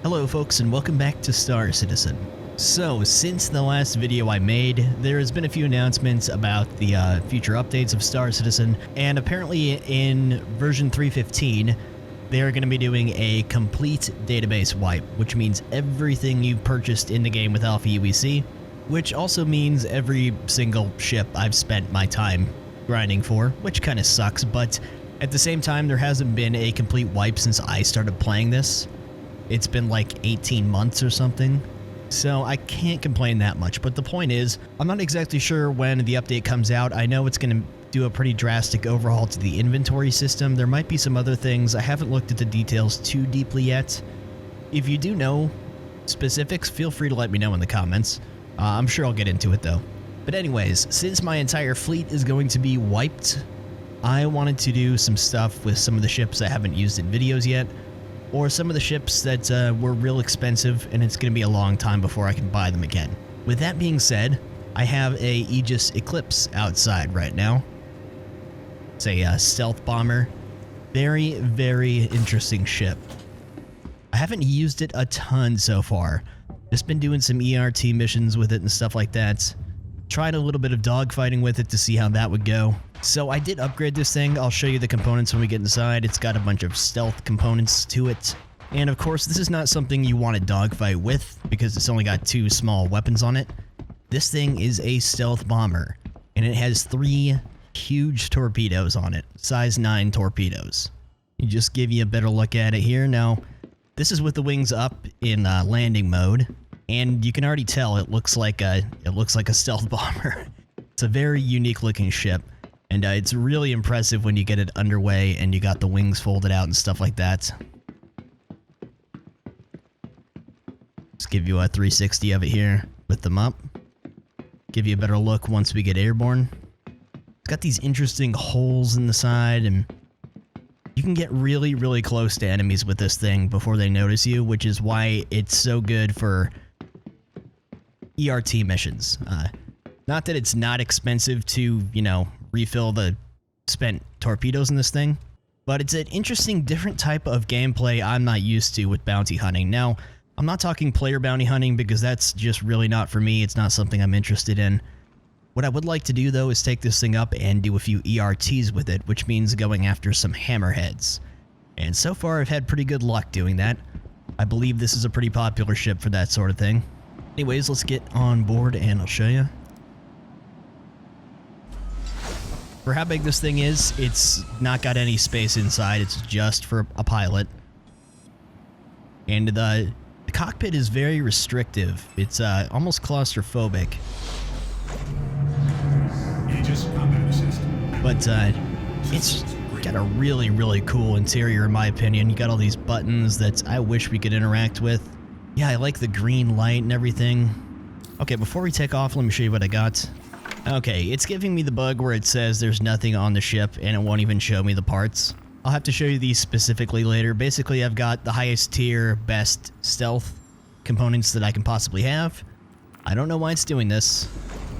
Hello folks and welcome back to Star Citizen. So, since the last video I made, there has been a few announcements about the future updates of Star Citizen, and apparently in version 3.15, they're going to be doing a complete database wipe, which means everything you've purchased in the game with Alpha aUEC, which also means every single ship I've spent my time grinding for, which kind of sucks, but at the same time, there hasn't been a complete wipe since I started playing this. It's been like 18 months or something, so I can't complain that much. But the point is, I'm not exactly sure when the update comes out. I know it's going to do a pretty drastic overhaul to the inventory system. There might be some other things. I haven't looked at the details too deeply yet. If you do know specifics, feel free to let me know in the comments. I'm sure I'll get into it though. But anyways, since my entire fleet is going to be wiped, I wanted to do some stuff with some of the ships I haven't used in videos yet, or some of the ships that were real expensive and it's going to be a long time before I can buy them again. With that being said, I have a Aegis Eclipse outside right now. It's a stealth bomber. Very, very interesting ship. I haven't used it a ton so far. Just been doing some ERT missions with it and stuff like that. Tried a little bit of dogfighting with it to see how that would go. So I did upgrade this thing. I'll show you the components when we get inside. It's got a bunch of stealth components to it. And of course, this is not something you want to dogfight with because it's only got 2 small weapons on it. This thing is a stealth bomber, and it has 3 huge torpedoes on it, size 9 torpedoes. You just give you a better look at it here. Now, this is with the wings up in landing mode, and you can already tell it looks like a stealth bomber. It's a very unique looking ship. And it's really impressive when you get it underway and you got the wings folded out and stuff like that. Just give you a 360 of it here with them up. Give you a better look once we get airborne. It's got these interesting holes in the side, and you can get really, really close to enemies with this thing before they notice you, which is why it's so good for ERT missions. Not that it's not expensive to, you know, refill the spent torpedoes in this thing, but it's an interesting different type of gameplay I'm not used to with bounty hunting. Now, I'm not talking player bounty hunting because that's just really not for me. It's not something I'm interested in. What I would like to do though is take this thing up and do a few ERTs with it, which means going after some hammerheads. And so far I've had pretty good luck doing that. I believe this is a pretty popular ship for that sort of thing. Anyways, let's get on board and I'll show you. For how big this thing is, it's not got any space inside. It's just for a pilot. And the cockpit is very restrictive. It's almost claustrophobic. Aegis combat assist. But it's got a really, really cool interior in my opinion. You got all these buttons that I wish we could interact with. Yeah, I like the green light and everything. Okay, before we take off, let me show you what I got. Okay, it's giving me the bug where it says there's nothing on the ship and it won't even show me the parts. I'll have to show you these specifically later. Basically, I've got the highest tier, best stealth components that I can possibly have. I don't know why it's doing this.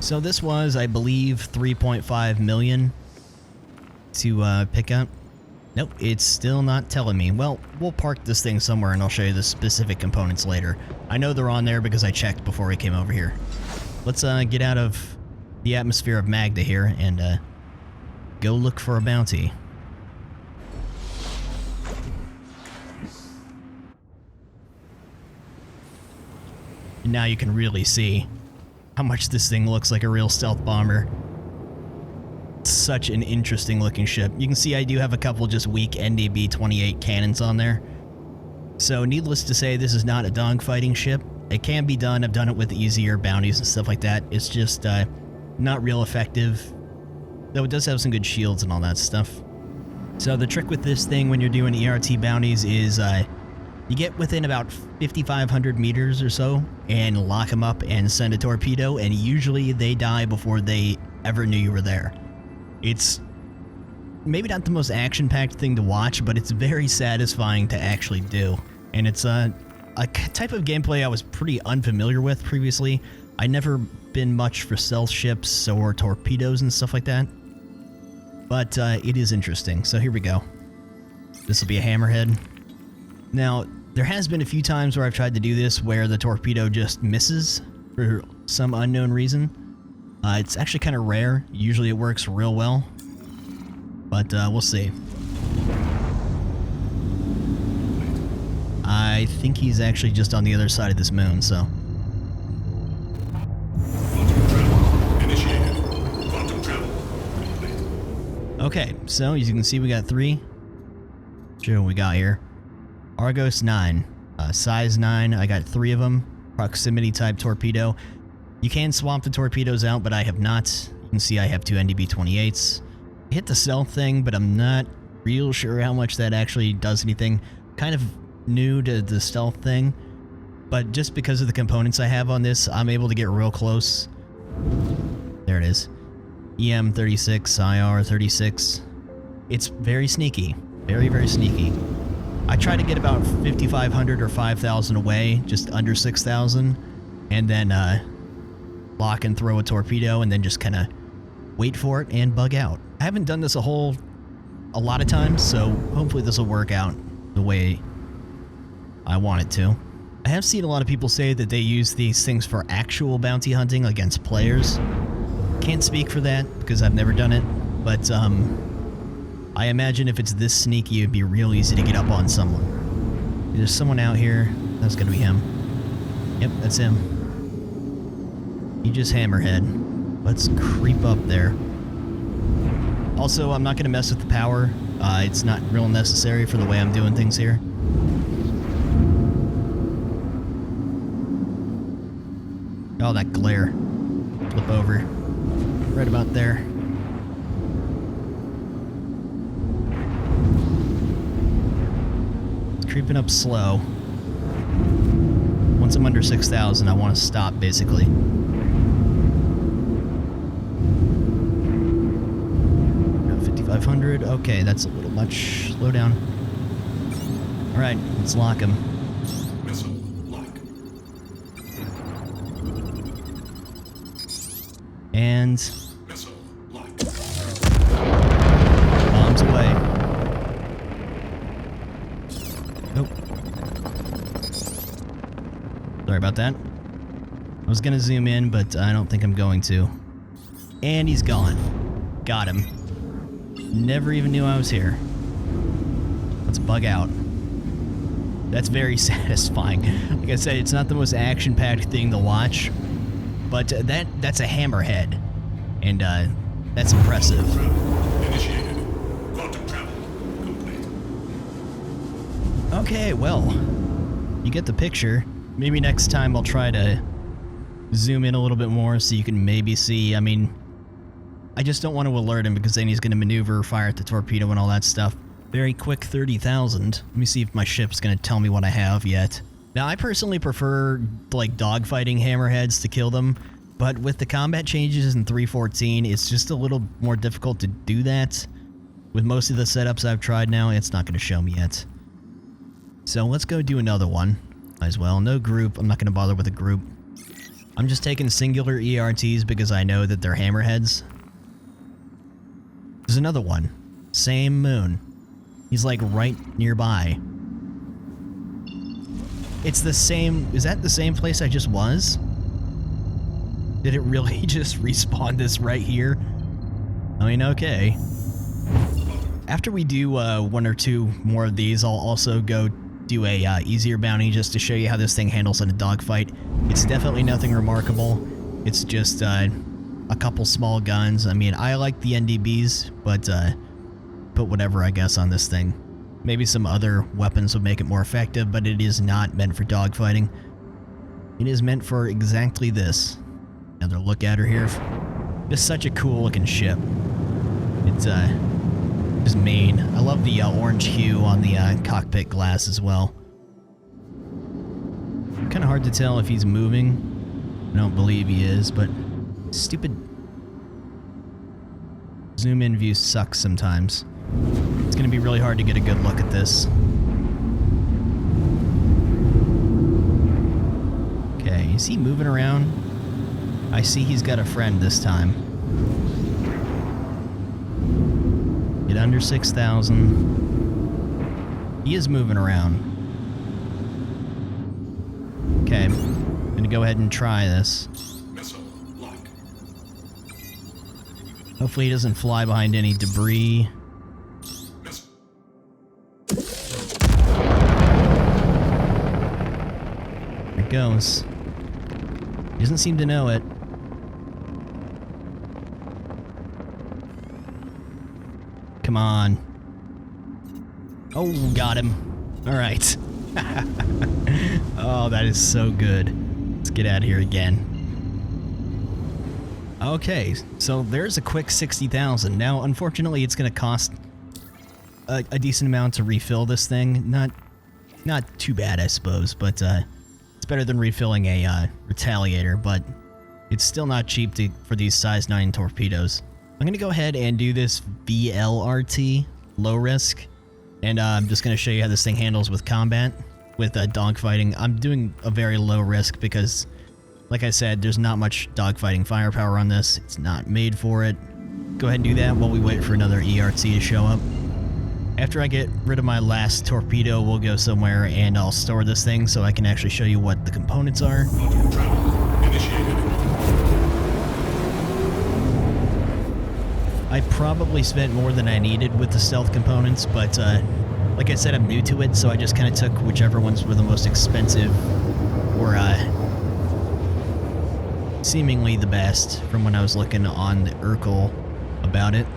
So this was, I believe, 3.5 million to pick up. Nope, it's still not telling me. Well, we'll park this thing somewhere and I'll show you the specific components later. I know they're on there because I checked before we came over here. Let's get out of the atmosphere of Magda here and go look for a bounty. And now you can really see how much this thing looks like a real stealth bomber. It's such an interesting looking ship. You can see I do have a couple just weak NDB-28 cannons on there. So needless to say, this is not a dogfighting ship. It can be done. I've done it with easier bounties and stuff like that. It's just not real effective, though it does have some good shields and all that stuff. So the trick with this thing when you're doing ERT bounties is you get within about 5,500 meters or so and lock them up and send a torpedo, and usually they die before they ever knew you were there. It's maybe not the most action-packed thing to watch, but it's very satisfying to actually do. And it's a type of gameplay I was pretty unfamiliar with previously. I'd never been much for stealth ships or torpedoes and stuff like that. But it is interesting. So here we go. This will be a hammerhead. Now, There has been a few times where I've tried to do this where the torpedo just misses for some unknown reason. It's actually kind of rare. Usually it works real well. But we'll see. I think he's actually just on the other side of this moon, so... Okay, so as you can see, we got 3. Sure, what we got here. Argos 9, size 9. I got 3 of them. Proximity type torpedo. You can swap the torpedoes out, but I have not. You can see I have 2 NDB-28s. I hit the stealth thing, but I'm not real sure how much that actually does anything. Kind of new to the stealth thing, but just because of the components I have on this, I'm able to get real close. There it is. EM-36, IR-36. It's very sneaky. Very, very sneaky. I try to get about 5,500 or 5,000 away, just under 6,000, and then lock and throw a torpedo, and then just kind of wait for it and bug out. I haven't done this a lot of times, so hopefully this will work out the way I want it to. I have seen a lot of people say that they use these things for actual bounty hunting against players. Can't speak for that because I've never done it, but I imagine if it's this sneaky, it'd be real easy to get up on someone. There's someone out here. That's gonna be him. Yep, that's him. He just hammerhead. Let's creep up there. Also, I'm not gonna mess with the power. It's not real necessary for the way I'm doing things here. Oh, that glare. Flip over. Right about there. It's creeping up slow. Once I'm under 6,000, I want to stop, basically. 5,500. Okay, that's a little much. Slow down. Alright, let's lock him. Missile lock. And... Missile lock. bombs away. Nope. Sorry about that. I was gonna zoom in, but I don't think I'm going to. And he's gone. Got him. Never even knew I was here. Let's bug out. That's very satisfying. Like I said, it's not the most action-packed thing to watch, but that's a hammerhead, and that's impressive. Initiated. Quantum travel complete. Okay, well, you get the picture. Maybe next time I'll try to zoom in a little bit more so you can maybe see. I mean, I just don't want to alert him because then he's going to maneuver, fire at the torpedo and all that stuff. Very quick 30,000. Let me see if my ship's going to tell me what I have yet. Now, I personally prefer, like, dogfighting hammerheads to kill them, but with the combat changes in 3.14, it's just a little more difficult to do that. With most of the setups I've tried now, it's not going to show me yet. So let's go do another one. Might as well. No group. I'm not going to bother with a group. I'm just taking singular ERTs because I know that they're hammerheads. There's another one. Same moon. He's like right nearby. It's the same... Is that the same place I just was? Did it really just respawn this right here? I mean, okay. After we do 1 or 2 more of these, I'll also go do a easier bounty just to show you how this thing handles in a dogfight. It's definitely nothing remarkable. It's just a couple small guns. I mean, I like the NDBs, but put whatever, I guess, on this thing. Maybe some other weapons would make it more effective, but it is not meant for dogfighting. It is meant for exactly this. Another look at her here. Just such a cool looking ship. It's just main. I love the orange hue on the cockpit glass as well. Kind of hard to tell if he's moving. I don't believe he is, but stupid zoom in view sucks sometimes. It's going to be really hard to get a good look at this. Okay, is he moving around? I see he's got a friend this time. Get under 6,000. He is moving around. Okay, I'm gonna go ahead and try this. Missile lock. Hopefully he doesn't fly behind any debris. Missile. There it goes. He doesn't seem to know it. Come on. Oh, got him. Alright. Oh, that is so good. Let's get out of here again. Okay, so there's a quick 60,000. Now, unfortunately, it's going to cost a decent amount to refill this thing. Not too bad, I suppose, but it's better than refilling a Retaliator, but it's still not cheap for these size 9 torpedoes. I'm going to go ahead and do this VLRT, low risk, and I'm just going to show you how this thing handles with combat, with dogfighting. I'm doing a very low risk because, like I said, there's not much dogfighting firepower on this. It's not made for it. Go ahead and do that while we wait for another ERT to show up. After I get rid of my last torpedo, we'll go somewhere and I'll store this thing so I can actually show you what the components are. Travel initiated. I probably spent more than I needed with the stealth components, but like I said, I'm new to it, so I just kind of took whichever ones were the most expensive or seemingly the best from when I was looking on the Urkel about it.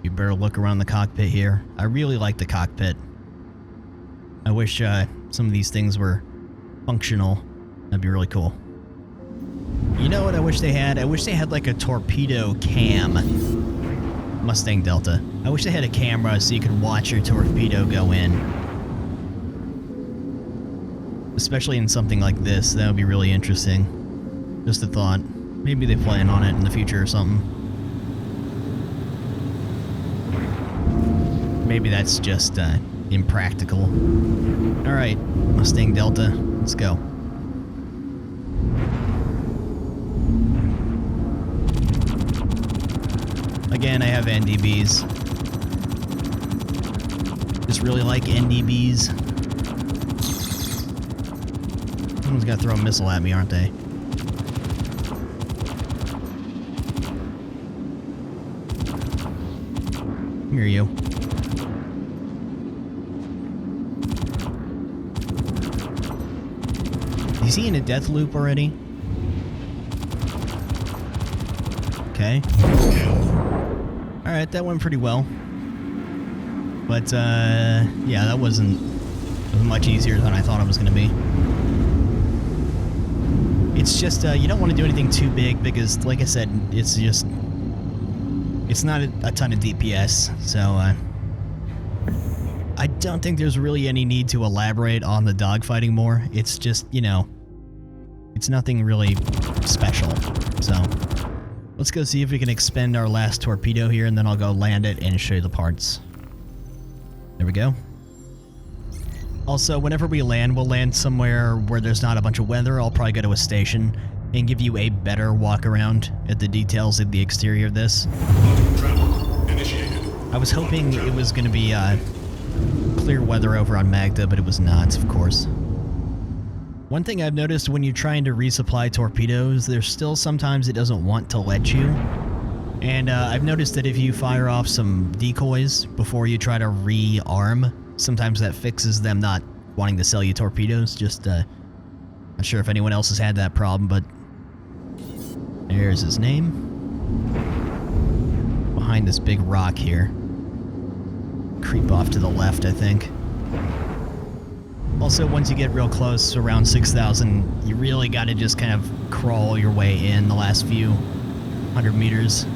You better look around the cockpit here. I really like the cockpit. I wish some of these things were functional. That'd be really cool. You know what I wish they had? I wish they had like a torpedo cam. Mustang Delta. I wish they had a camera so you could watch your torpedo go in. Especially in something like this. That would be really interesting. Just a thought. Maybe they plan on it in the future or something. Maybe that's just impractical. Alright, Mustang Delta, let's go. Again, I have NDBs. Just really like NDBs. Someone's got to throw a missile at me, aren't they? Come here, you. Is he in a death loop already? Okay. Alright, that went pretty well. But, yeah, that wasn't much easier than I thought it was going to be. It's just, you don't want to do anything too big because, like I said, it's just... It's not a ton of DPS, so, I don't think there's really any need to elaborate on the dogfighting more. It's just, you know... It's nothing really special, so... Let's go see if we can expend our last torpedo here, and then I'll go land it and show you the parts. There we go. Also, whenever we land, we'll land somewhere where there's not a bunch of weather. I'll probably go to a station and give you a better walk around at the details of the exterior of this. Travel initiated. I was hoping it was going to be clear weather over on Magda, but it was not, of course. One thing I've noticed when you're trying to resupply torpedoes, there's still sometimes it doesn't want to let you. And I've noticed that if you fire off some decoys before you try to rearm, sometimes that fixes them not wanting to sell you torpedoes. Just, not sure if anyone else has had that problem, but there's his name. Behind this big rock here. Creep off to the left, I think. Also, once you get real close, around 6,000, you really got to just kind of crawl your way in the last few 100 meters.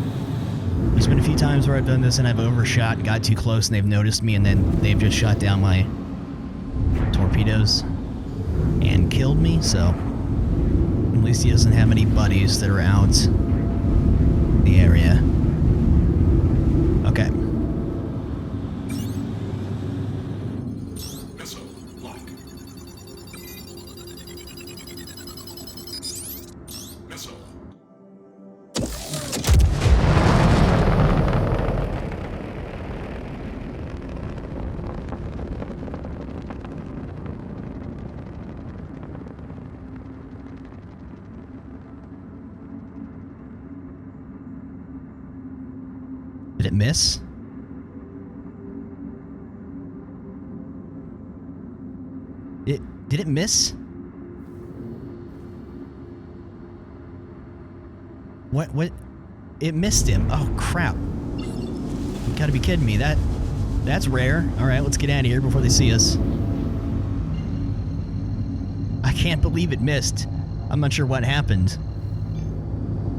There's been a few times where I've done this and I've overshot, got too close, and they've noticed me, and then they've just shot down my torpedoes and killed me, so at least he doesn't have any buddies that are out in the area. Okay. Did it miss? Did it miss? What? It missed him. Oh, crap. You gotta be kidding me. That's rare. Alright, let's get out of here before they see us. I can't believe it missed. I'm not sure what happened.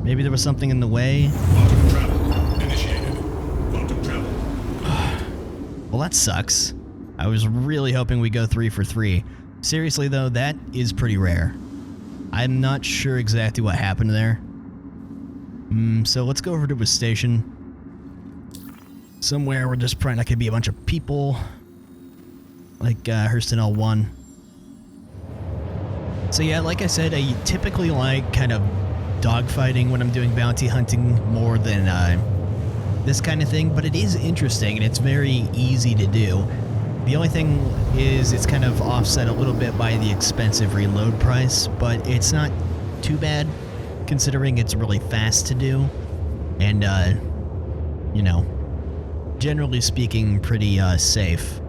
Maybe there was something in the way. Quantum travel initiated. Quantum travel. Well, that sucks. I was really hoping we go 3 for 3. Seriously, though, that is pretty rare. I'm not sure exactly what happened there. So let's go over to a station. Somewhere where there's probably not going to be a bunch of people. Like Hurston L1. So yeah, like I said, I typically like kind of dogfighting when I'm doing bounty hunting more than this kind of thing, but it is interesting and it's very easy to do. The only thing is it's kind of offset a little bit by the expensive reload price, but it's not too bad considering it's really fast to do and, you know, generally speaking, pretty safe.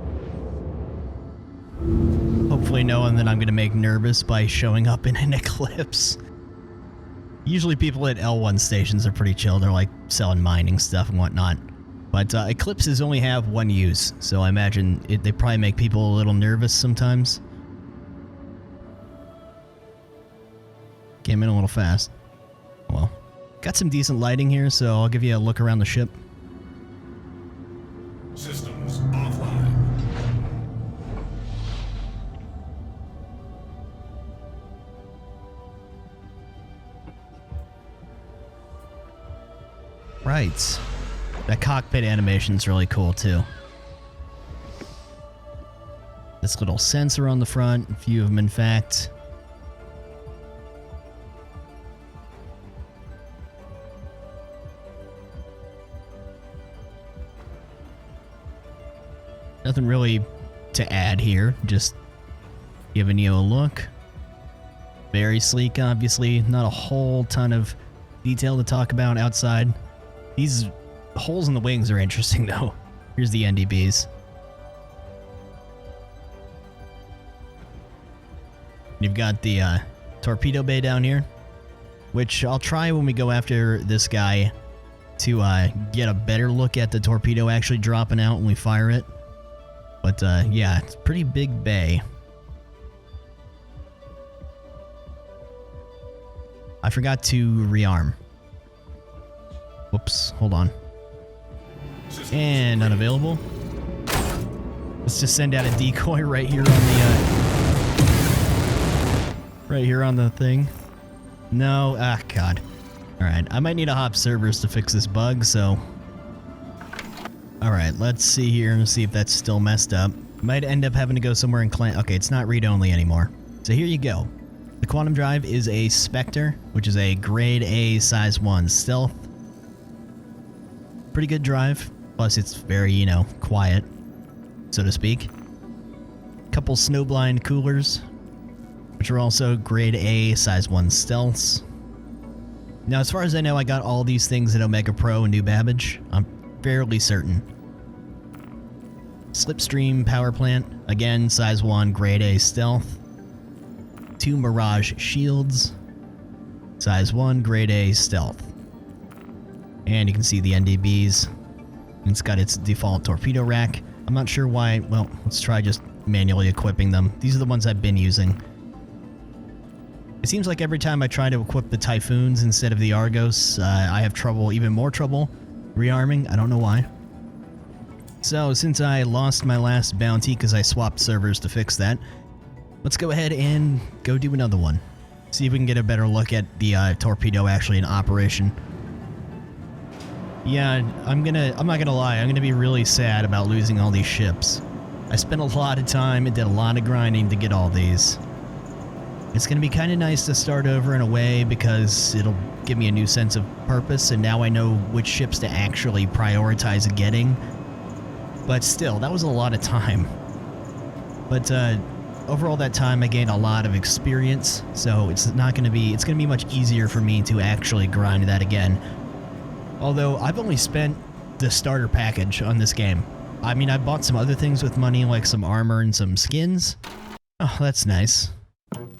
Hopefully no one that I'm going to make nervous by showing up in an Eclipse. Usually people at L1 stations are pretty chill. They're like selling mining stuff and whatnot. But Eclipses only have one use, so I imagine they probably make people a little nervous sometimes. Came in a little fast. Well, got some decent lighting here, so I'll give you a look around the ship. Systems offline. Right. That cockpit animation's really cool too. This little sensor on the front, a few of them in fact. Nothing really to add here, just giving you a look. Very sleek, obviously. Not a whole ton of detail to talk about outside. These holes in the wings are interesting, though. Here's the NDBs. You've got the torpedo bay down here, which I'll try when we go after this guy to get a better look at the torpedo actually dropping out when we fire it. But yeah, it's a pretty big bay. I forgot to rearm. Whoops, hold on. And unavailable. Let's just send out a decoy right here on the thing. No, god. Alright, I might need to hop servers to fix this bug, so... Alright, let's see here and see if that's still messed up. Might end up having to go somewhere in clan... Okay, it's not read-only anymore. So here you go. The Quantum Drive is a Spectre, which is a grade A size 1 stealth. Pretty good drive. Plus, it's very, you know, quiet, so to speak. Couple snowblind coolers, which are also grade A size 1 stealths. Now, as far as I know, I got all these things at Omega Pro and New Babbage. I'm fairly certain. Slipstream power plant, again, size 1, grade A stealth. 2 Mirage shields, size 1, grade A stealth. And you can see the NDBs. It's got its default torpedo rack. I'm not sure why. Well, let's try just manually equipping them. These are the ones I've been using. It seems like every time I try to equip the Typhoons instead of the Argos, I have trouble, even more trouble, rearming. I don't know why. So, since I lost my last bounty because I swapped servers to fix that, let's go ahead and go do another one. See if we can get a better look at the torpedo actually in operation. Yeah, I'm not gonna lie, I'm gonna be really sad about losing all these ships. I spent a lot of time and did a lot of grinding to get all these. It's gonna be kind of nice to start over in a way because it'll give me a new sense of purpose and now I know which ships to actually prioritize getting. But still, that was a lot of time. But over all that time I gained a lot of experience, so it's gonna be much easier for me to actually grind that again. Although I've only spent the starter package on this game. I mean, I bought some other things with money, like some armor and some skins. Oh, that's nice.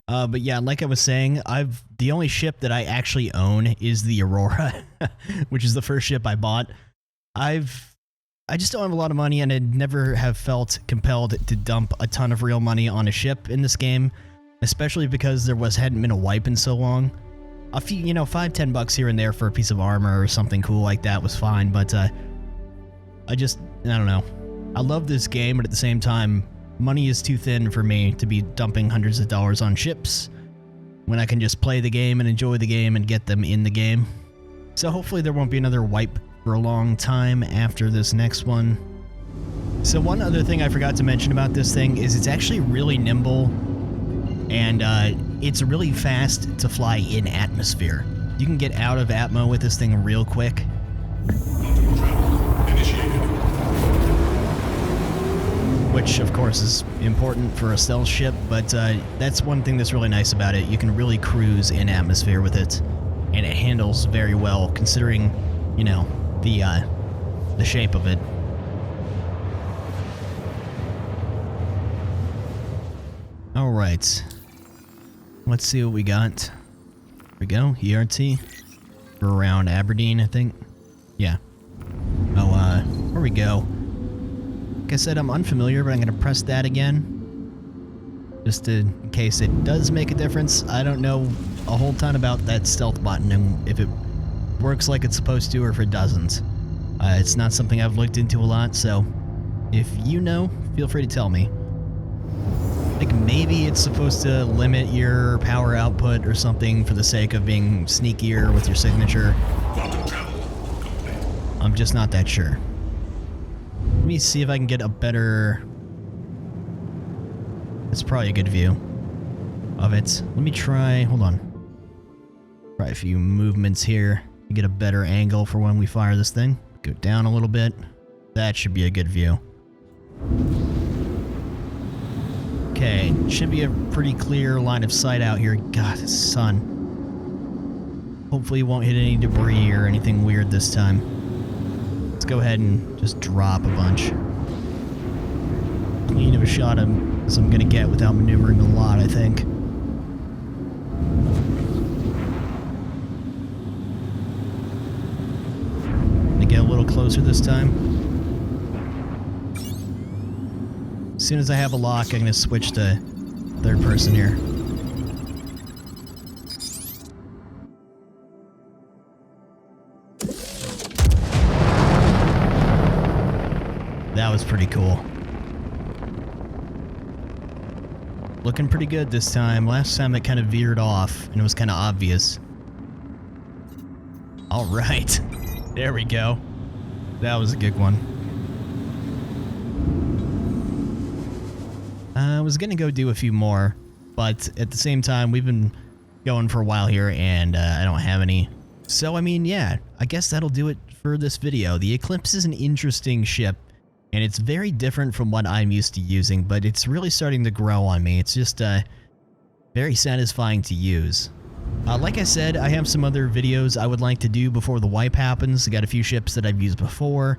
But yeah, like I was saying, the only ship that I actually own is the Aurora, which is the first ship I bought. I just don't have a lot of money, and I'd never have felt compelled to dump a ton of real money on a ship in this game, especially because there hadn't been a wipe in so long. A few, you know, $5-10 here and there for a piece of armor or something cool like that was fine, but I don't know. I love this game, but at the same time, money is too thin for me to be dumping hundreds of dollars on ships when I can just play the game and enjoy the game and get them in the game. So hopefully there won't be another wipe for a long time after this next one. So one other thing I forgot to mention about this thing is it's actually really nimble, and it's really fast to fly in atmosphere. You can get out of atmo with this thing real quick. Quantum travel initiated. Which, of course, is important for a stealth ship, but that's one thing that's really nice about it. You can really cruise in atmosphere with it, and it handles very well, considering, you know, the shape of it. All right. Let's see what we got. Here we go, ERT. We're around Aberdeen, I think. Yeah. Oh, where we go? Like I said, I'm unfamiliar, but I'm going to press that again. Just in case it does make a difference. I don't know a whole ton about that stealth button and if it works like it's supposed to or if it doesn't. It's not something I've looked into a lot, so if you know, feel free to tell me. I think maybe it's supposed to limit your power output or something for the sake of being sneakier with your signature. Quantum travel complete. I'm just not that sure. Let me see if I can get a better... It's probably a good view of it. Let me try... Hold on. Try a few movements here to get a better angle for when we fire this thing. Go down a little bit. That should be a good view. Okay, should be a pretty clear line of sight out here. God, the sun. Hopefully it won't hit any debris or anything weird this time. Let's go ahead and just drop a bunch. Clean of a shot as I'm gonna get without maneuvering a lot, I think. Gonna get a little closer this time. As soon as I have a lock, I'm gonna switch to third person here. That was pretty cool. Looking pretty good this time. Last time it kind of veered off, and it was kind of obvious. All right. There we go. That was a good one. I was going to go do a few more, but at the same time, we've been going for a while here, and I don't have any. So, I mean, yeah, I guess that'll do it for this video. The Eclipse is an interesting ship, and it's very different from what I'm used to using, but it's really starting to grow on me. It's just very satisfying to use. Like I said, I have some other videos I would like to do before the wipe happens. I got a few ships that I've used before,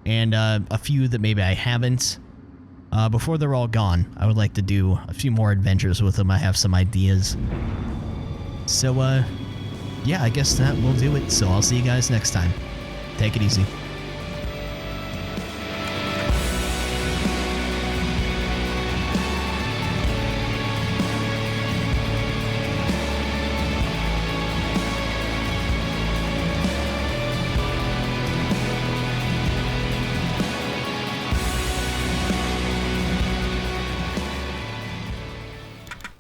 and a few that maybe I haven't. Before they're all gone, I would like to do a few more adventures with them. I have some ideas. So, yeah, I guess that will do it. So I'll see you guys next time. Take it easy.